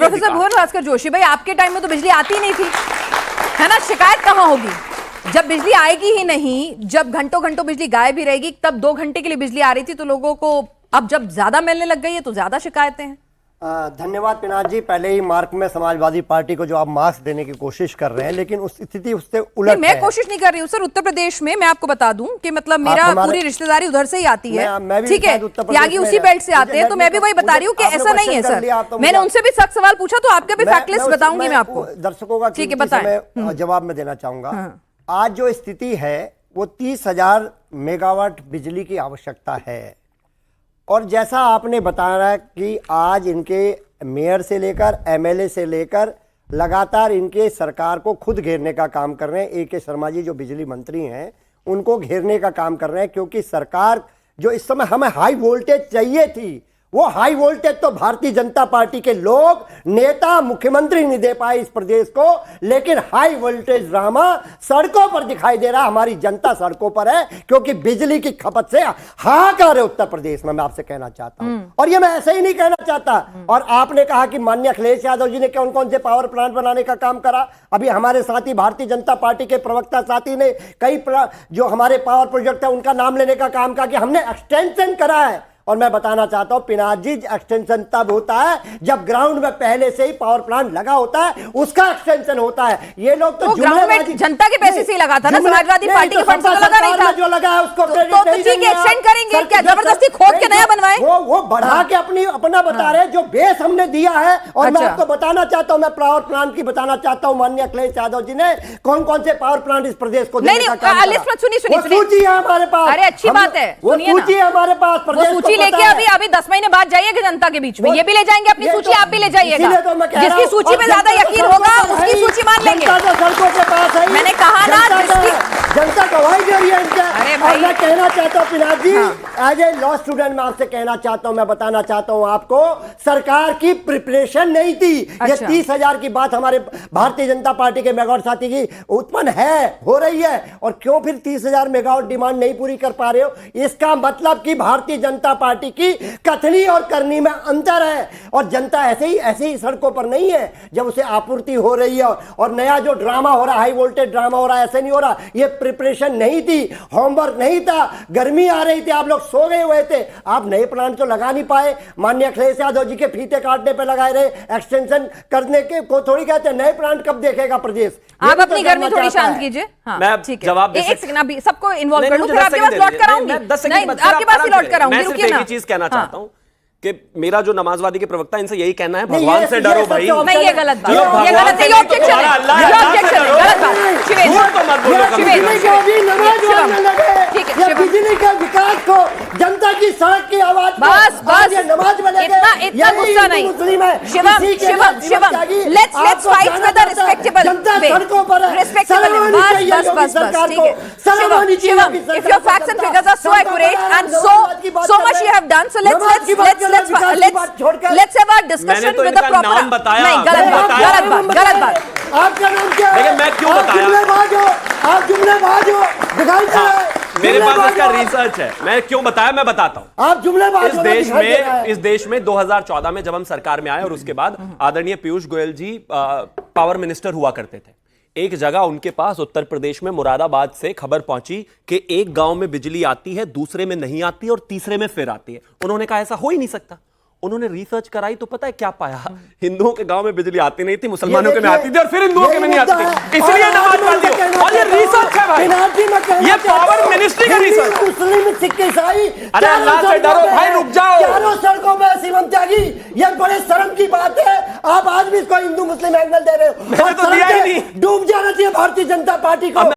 Professor भुवन भास्कर जोशी भाई, आपके time में तो बिजली आती ही नहीं थी, है ना? शिकायत कहाँ होगी जब बिजली आएगी ही नहीं, जब घंटों घंटों बिजली गायब ही रहेगी। तब 2 घंटे के लिए बिजली आ रही थी तो लोगों को, अब जब ज्यादा मिलने लग गई है तो ज्यादा शिकायतें हैं। धन्यवाद पिनाक जी। पहले ही मार्क में समाजवादी पार्टी को जो आप मार्क्स देने की कोशिश कर रहे हैं, लेकिन उस स्थिति उससे उलट मैं कोशिश नहीं कर रही हूँ सर। उत्तर प्रदेश में मैं आपको बता दूं कि मतलब मेरा पूरी रिश्तेदारी उधर से ही आती है, ठीक है, त्यागी उसी बेल्ट से आते हैं, तो मैं भी वही बता रही हूँ कि ऐसा नहीं है सर। मैंने उनसे भी सख्त सवाल पूछा तो आपका भी फैक्ट लिस्ट बताऊंगी मैं आपको, दर्शकों का, ठीक है, बताएं। जवाब मैं देना चाहूंगा। आज जो स्थिति है वो 30,000 मेगावाट बिजली की आवश्यकता है, और जैसा आपने बताया कि आज इनके मेयर से लेकर एमएलए से लेकर लगातार इनके सरकार को खुद घेरने का काम कर रहे हैं। ए.के. शर्मा जी जो बिजली मंत्री हैं उनको घेरने का काम कर रहे हैं, क्योंकि सरकार जो इस समय हमें हाई वोल्टेज चाहिए थी, वो हाई वोल्टेज तो भारतीय जनता पार्टी के लोग, नेता, मुख्यमंत्री नहीं दे पाए इस प्रदेश को, लेकिन हाई वोल्टेज ड्रामा सड़कों पर दिखाई दे रहा। हमारी जनता सड़कों पर है क्योंकि बिजली की खपत से हाहाकार है उत्तर प्रदेश में, मैं आपसे कहना चाहता हूं। और ये मैं ऐसे ही नहीं कहना चाहता। और आपने कहा कि माननीय अखिलेश यादव जी ने कौन कौन से पावर प्लांट बनाने का काम करा। अभी हमारे साथी भारतीय जनता पार्टी के प्रवक्ता साथी ने कई जो हमारे पावर प्रोजेक्ट है उनका नाम लेने का काम कहा कि हमने एक्सटेंशन करा है। और मैं बताना चाहता हूं पिनाक जी, एक्सटेंशन तब होता है जब ग्राउंड में पहले से ही पावर प्लांट लगा होता है, उसका एक्सटेंशन होता है। ये लोग तो ग्राउंड में जनता के पैसे से ही लगा था ना, समाजवादी पार्टी के फंड से लगा नहीं था। जो लगा है उसको तो ठीक है, एक्सटेंड करेंगे क्या? जबरदस्ती खोद के नया बनवाए? वो बढ़ा के अपना बता रहे हैं जो बेस हमने दिया है। और मैं आपको बताना चाहता हूं, मैं पावर प्लांट की बताना चाहता हूं, माननीय अखिलेश यादव जी ने कौन कौन से पावर प्लांट इस प्रदेश को देने का काम करा। सूची है हमारे पास। अरे अच्छी बात है, वो सूची है हमारे पास। सूची लेके अभी 10 महीने बाद जाइएगा जनता के बीच में, ये भी ले जाएंगे अपनी सूची, आप भी ले जाइएगा। जिसकी सूची में ज्यादा यकीन होगा उसकी सूची मान लेंगे। सड़कों के पास है, मैंने कहा ना, जनता गवाही दे रही है इनका। और मैं कहना चाहता हूँ पिनाक जी, एज ए लॉ स्टूडेंट मैं आपसे कहना चाहता हूँ, मैं बताना चाहता हूँ आपको, सरकार की प्रिपरेशन नहीं थी। ये 30,000 की बात हमारे भारतीय जनता पार्टी के मेगावाट साथी की उत्पन्न है, हो रही है। और क्यों फिर 30,000 मेगावाट डिमांड नहीं पूरी कर पा रहे हो? इसका मतलब कि भारतीय जनता पार्टी की कथनी और करनी में अंतर है। और जनता ऐसे ही सड़कों पर नहीं है जब उसे आपूर्ति हो रही है। और नया जो ड्रामा हो रहा है, हाई वोल्टेज ड्रामा हो रहा है, ऐसे नहीं हो रहा। ये प्रिपरेशन नहीं थी, होमवर्क नहीं था, गर्मी आ रही थी, आप लोग सो गए हुए थे, आप नए प्लांट तो लगा नहीं पाए। माननीय अखिलेश यादव जी के फीते काटने पे लगाए रहे, एक्सटेंशन करने के को थोड़ी कहते हैं। नए प्लांट कब देखेगा प्रदेश? आप अपनी गर्मी थोड़ी शांत कीजिए। मैं जवाब दे सबको इन्वॉल्व कर लूं, फिर आपके पास लौट कर आऊंगी। आपके पास ही लौट कर आऊंगी, रुकिए ना। एक चीज कहना चाहता हूं कि मेरा जो नमाजवादी के प्रवक्ता इनसे यही कहना है, भगवान से डरो भाई। नहीं, ये गलत बात, ये गलत है, ये ऑब्जेक्शन है, ये ऑब्जेक्शन है, गलत बात। शिवेंद्र बिजली के विकास को, जनता की सड़क की आवाज, बस नमाज इतना गुस्सा नहीं। Shivam, let's fight with the respectable जनता सड़कों पर है, बस ठीक है। Shivam, if your facts and figures are so accurate and so much you have done, so let's have a discussion with the proper. नाम बताया, नहीं, गलत बात। आपका नाम क्या है? लेकिन मैं क्यों बताया? आप जुमलेबाज हो, दिखाई दे रहा है। मेरे पास इसका रिसर्च है, मैं क्यों बताया मैं बताता हूं। आप जुमलेबाज हो, इस देश में 2014 में जब हम सरकार में आए और उसके बाद आदरणीय पीयूष गोयल जी पावर मिनिस्टर हुआ करते थे, एक जगह उनके पास उत्तर प्रदेश में मुरादाबाद से खबर पहुंची कि एक गांव में बिजली आती है, दूसरे में नहीं आती और तीसरे में फिर आती है। उन्होंने कहा ऐसा हो ही नहीं सकता। उन्होंने रिसर्च कराई तो पता है क्या पाया? हिंदुओं के गांव में बिजली आती नहीं थी, मुसलमानों के में आती थी, और फिर हिंदुओं के में नहीं आती थी। इसलिए नमाजवादी हो। और ये रिसर्च है भाई, ये पावर मिनिस्ट्री का रिसर्च। मुस्लिम, सिख, ईसाई, अरे अल्लाह से डरो भाई, रुक जाओ। चारों सड़कों में शिवम त्यागी, ये बड़े शर्म की बात है। आप आज भी इसको हिंदू मुस्लिम एंगल दे रहे हो। मैंने तो दिया ही नहीं। डूब जाना चाहिए भारतीय जनता पार्टी को।